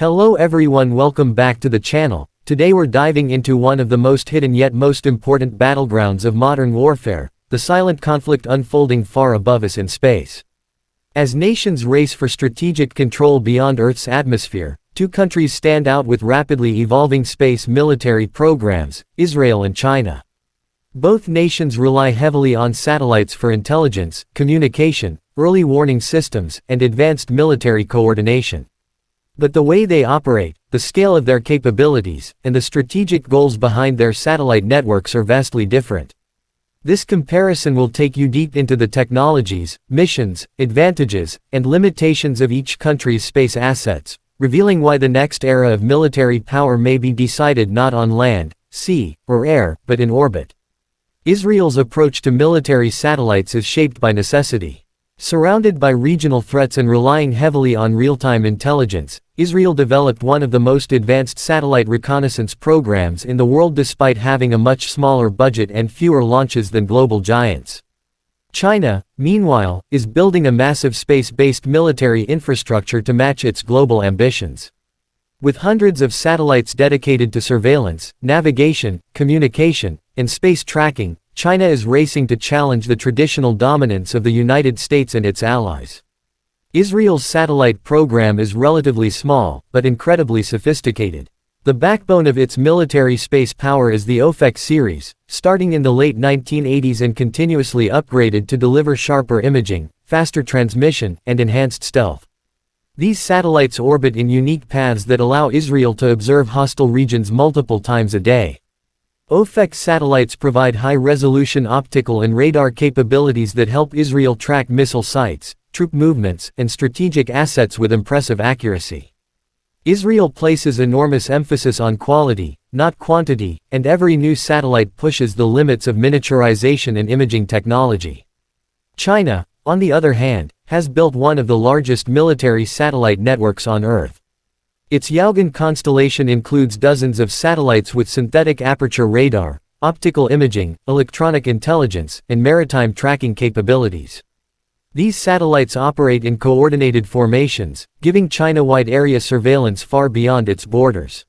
Hello everyone, welcome back to the channel. Today we're diving into one of the most hidden yet most important battlegrounds of modern warfare, the silent conflict unfolding far above us in space. As nations race for strategic control beyond Earth's atmosphere, two countries stand out with rapidly evolving space military programs, Israel and China. Both nations rely heavily on satellites for intelligence, communication, early warning systems, and advanced military coordination. But the way they operate, the scale of their capabilities, and the strategic goals behind their satellite networks are vastly different. This comparison will take you deep into the technologies, missions, advantages, and limitations of each country's space assets, revealing why the next era of military power may be decided not on land, sea, or air, but in orbit. Israel's approach to military satellites is shaped by necessity. Surrounded by regional threats and relying heavily on real-time intelligence, Israel developed one of the most advanced satellite reconnaissance programs in the world despite having a much smaller budget and fewer launches than global giants. China, meanwhile, is building a massive space-based military infrastructure to match its global ambitions. With hundreds of satellites dedicated to surveillance, navigation, communication, and space tracking, China is racing to challenge the traditional dominance of the United States and its allies. Israel's satellite program is relatively small, but incredibly sophisticated. The backbone of its military space power is the OFEC series, starting in the late 1980s and continuously upgraded to deliver sharper imaging, faster transmission, and enhanced stealth. These satellites orbit in unique paths that allow Israel to observe hostile regions multiple times a day. OFEC satellites provide high-resolution optical and radar capabilities that help Israel track missile sites, troop movements, and strategic assets with impressive accuracy. Israel places enormous emphasis on quality, not quantity, and every new satellite pushes the limits of miniaturization and imaging technology. China, on the other hand, has built one of the largest military satellite networks on Earth. Its Yaogan constellation includes dozens of satellites with synthetic aperture radar, optical imaging, electronic intelligence, and maritime tracking capabilities. These satellites operate in coordinated formations, giving China-wide area surveillance far beyond its borders.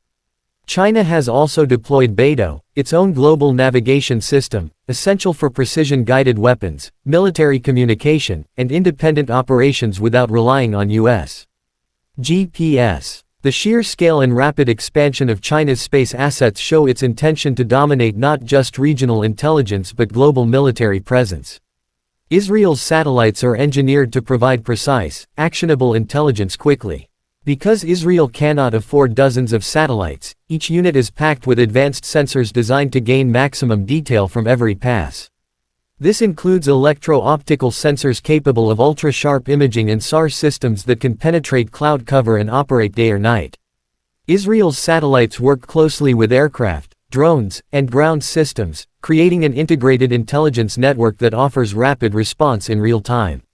China has also deployed Beidou, its own global navigation system, essential for precision-guided weapons, military communication, and independent operations without relying on U.S. GPS. The sheer scale and rapid expansion of China's space assets show its intention to dominate not just regional intelligence but global military presence. Israel's satellites are engineered to provide precise, actionable intelligence quickly. Because Israel cannot afford dozens of satellites, each unit is packed with advanced sensors designed to gain maximum detail from every pass. This includes electro-optical sensors capable of ultra-sharp imaging and SAR systems that can penetrate cloud cover and operate day or night. Israel's satellites work closely with aircraft, drones, and ground systems, creating an integrated intelligence network that offers rapid response in real time.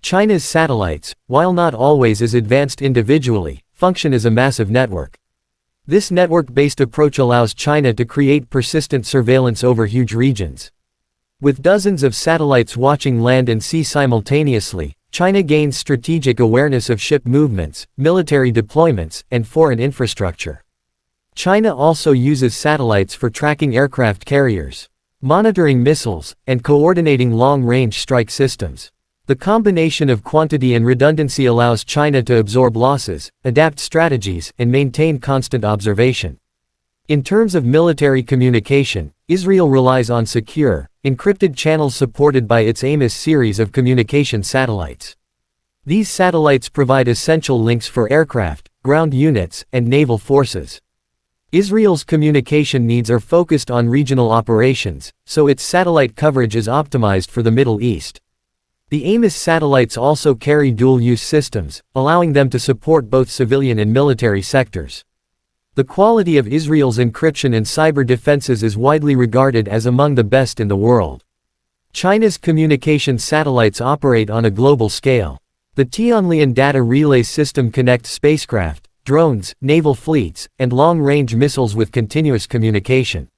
China's satellites, while not always as advanced individually, function as a massive network. This network-based approach allows China to create persistent surveillance over huge regions. With dozens of satellites watching land and sea simultaneously, China gains strategic awareness of ship movements, military deployments, and foreign infrastructure. China also uses satellites for tracking aircraft carriers, monitoring missiles, and coordinating long-range strike systems. The combination of quantity and redundancy allows China to absorb losses, adapt strategies, and maintain constant observation. In terms of military communication, Israel relies on secure, encrypted channels supported by its AMOS series of communication satellites. These satellites provide essential links for aircraft, ground units, and naval forces. Israel's communication needs are focused on regional operations, so its satellite coverage is optimized for the Middle East. The AMOS satellites also carry dual-use systems, allowing them to support both civilian and military sectors. The quality of Israel's encryption and cyber defenses is widely regarded as among the best in the world. China's communication satellites operate on a global scale. The Tianlian data relay system connects spacecraft, drones, naval fleets, and long-range missiles with continuous communication.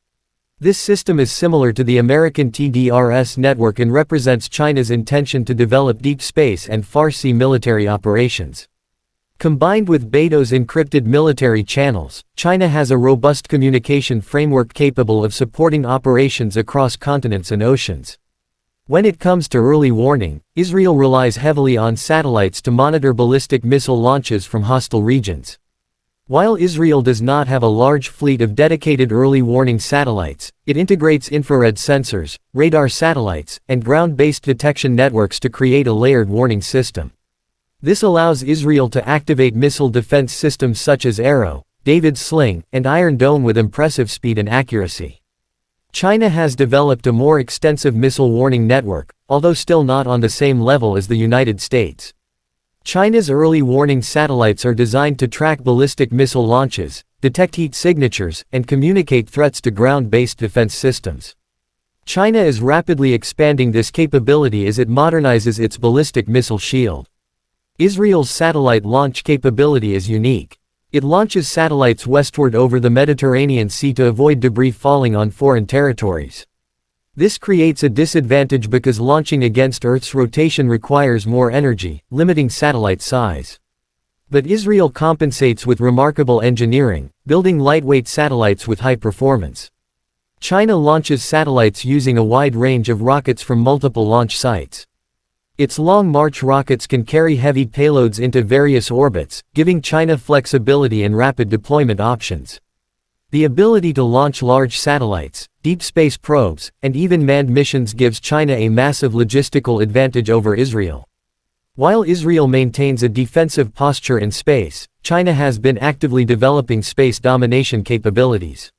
This system is similar to the American TDRS network and represents China's intention to develop deep space and far-sea military operations. Combined with Beido's encrypted military channels, China has a robust communication framework capable of supporting operations across continents and oceans. When it comes to early warning, Israel relies heavily on satellites to monitor ballistic missile launches from hostile regions. While Israel does not have a large fleet of dedicated early warning satellites, it integrates infrared sensors, radar satellites, and ground-based detection networks to create a layered warning system. This allows Israel to activate missile defense systems such as Arrow, David's Sling, and Iron Dome with impressive speed and accuracy. China has developed a more extensive missile warning network, although still not on the same level as the United States. China's early warning satellites are designed to track ballistic missile launches, detect heat signatures, and communicate threats to ground-based defense systems. China is rapidly expanding this capability as it modernizes its ballistic missile shield. Israel's satellite launch capability is unique. It launches satellites westward over the Mediterranean Sea to avoid debris falling on foreign territories. This creates a disadvantage because launching against Earth's rotation requires more energy, limiting satellite size. But Israel compensates with remarkable engineering, building lightweight satellites with high performance. China launches satellites using a wide range of rockets from multiple launch sites. Its Long March rockets can carry heavy payloads into various orbits, giving China flexibility and rapid deployment options. The ability to launch large satellites, deep space probes, and even manned missions gives China a massive logistical advantage over Israel. While Israel maintains a defensive posture in space, China has been actively developing space domination capabilities.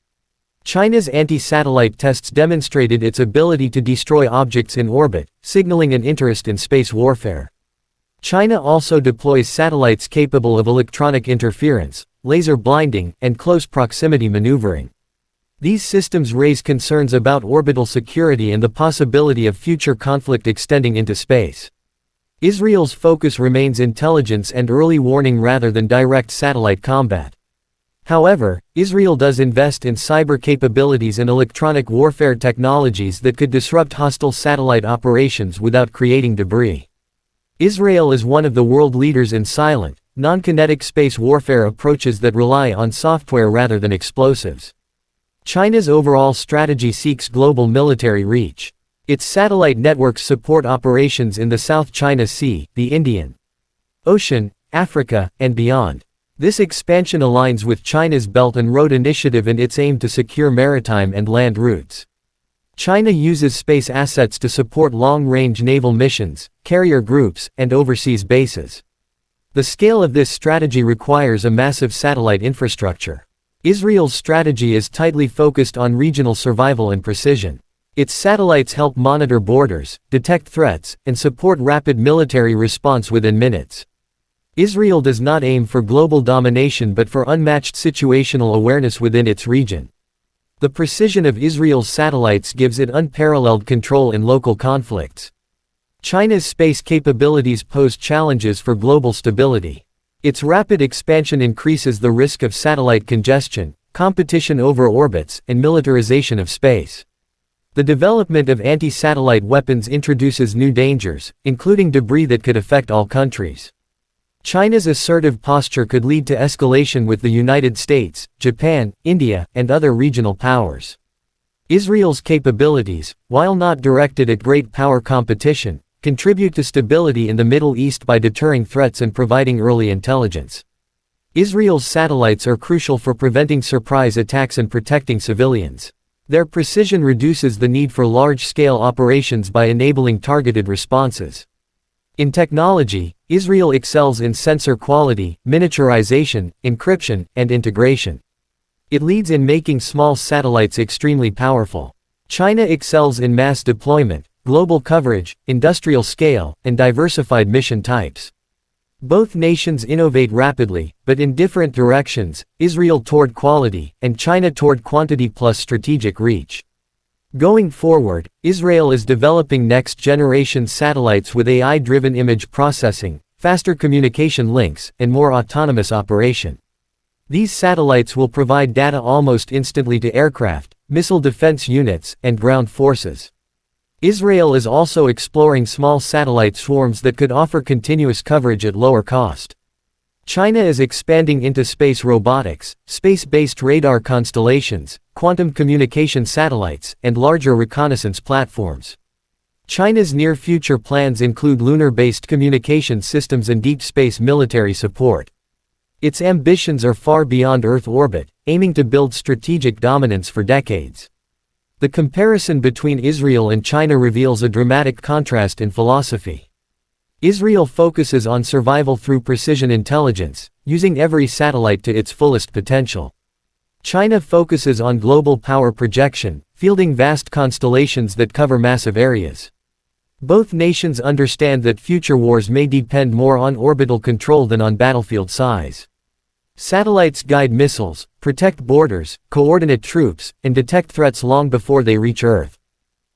China's anti-satellite tests demonstrated its ability to destroy objects in orbit, signaling an interest in space warfare. China also deploys satellites capable of electronic interference, laser blinding, and close proximity maneuvering. These systems raise concerns about orbital security and the possibility of future conflict extending into space. Israel's focus remains intelligence and early warning rather than direct satellite combat. However, Israel does invest in cyber capabilities and electronic warfare technologies that could disrupt hostile satellite operations without creating debris. Israel is one of the world leaders in silent, non-kinetic space warfare approaches that rely on software rather than explosives. China's overall strategy seeks global military reach. Its satellite networks support operations in the South China Sea, the Indian Ocean, Africa, and beyond. This expansion aligns with China's Belt and Road Initiative and its aim to secure maritime and land routes. China uses space assets to support long-range naval missions, carrier groups, and overseas bases. The scale of this strategy requires a massive satellite infrastructure. Israel's strategy is tightly focused on regional survival and precision. Its satellites help monitor borders, detect threats, and support rapid military response within minutes. Israel does not aim for global domination but for unmatched situational awareness within its region. The precision of Israel's satellites gives it unparalleled control in local conflicts. China's space capabilities pose challenges for global stability. Its rapid expansion increases the risk of satellite congestion, competition over orbits, and militarization of space. The development of anti-satellite weapons introduces new dangers, including debris that could affect all countries. China's assertive posture could lead to escalation with the United States, Japan, India, and other regional powers. Israel's capabilities, while not directed at great power competition, contribute to stability in the Middle East by deterring threats and providing early intelligence. Israel's satellites are crucial for preventing surprise attacks and protecting civilians. Their precision reduces the need for large-scale operations by enabling targeted responses. In technology, Israel excels in sensor quality, miniaturization, encryption, and integration. It leads in making small satellites extremely powerful. China excels in mass deployment, global coverage, industrial scale, and diversified mission types. Both nations innovate rapidly, but in different directions, Israel toward quality, and China toward quantity plus strategic reach. Going forward, Israel is developing next-generation satellites with AI-driven image processing, faster communication links, and more autonomous operation. These satellites will provide data almost instantly to aircraft, missile defense units, and ground forces. Israel is also exploring small satellite swarms that could offer continuous coverage at lower cost. China is expanding into space robotics, space-based radar constellations, quantum communication satellites, and larger reconnaissance platforms. China's near-future plans include lunar-based communication systems and deep space military support. Its ambitions are far beyond Earth orbit, aiming to build strategic dominance for decades. The comparison between Israel and China reveals a dramatic contrast in philosophy. Israel focuses on survival through precision intelligence, using every satellite to its fullest potential. China focuses on global power projection, fielding vast constellations that cover massive areas. Both nations understand that future wars may depend more on orbital control than on battlefield size. Satellites guide missiles, protect borders, coordinate troops, and detect threats long before they reach Earth.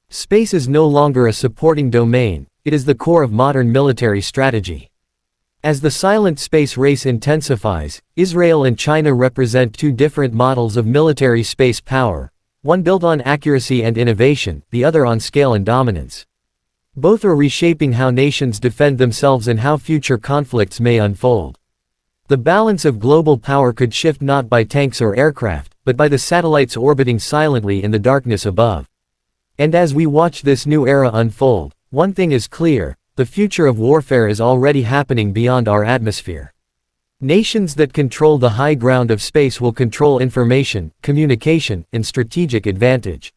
Space is no longer a supporting domain, it is the core of modern military strategy. As the silent space race intensifies, Israel and China represent two different models of military space power, one built on accuracy and innovation, the other on scale and dominance. Both are reshaping how nations defend themselves and how future conflicts may unfold. The balance of global power could shift not by tanks or aircraft, but by the satellites orbiting silently in the darkness above. And as we watch this new era unfold, one thing is clear: the future of warfare is already happening beyond our atmosphere. Nations that control the high ground of space will control information, communication, and strategic advantage.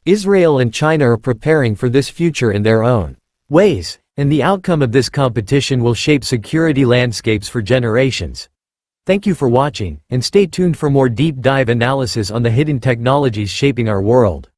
Israel and China are preparing for this future in their own ways, and the outcome of this competition will shape security landscapes for generations. Thank you for watching, and stay tuned for more deep dive analysis on the hidden technologies shaping our world.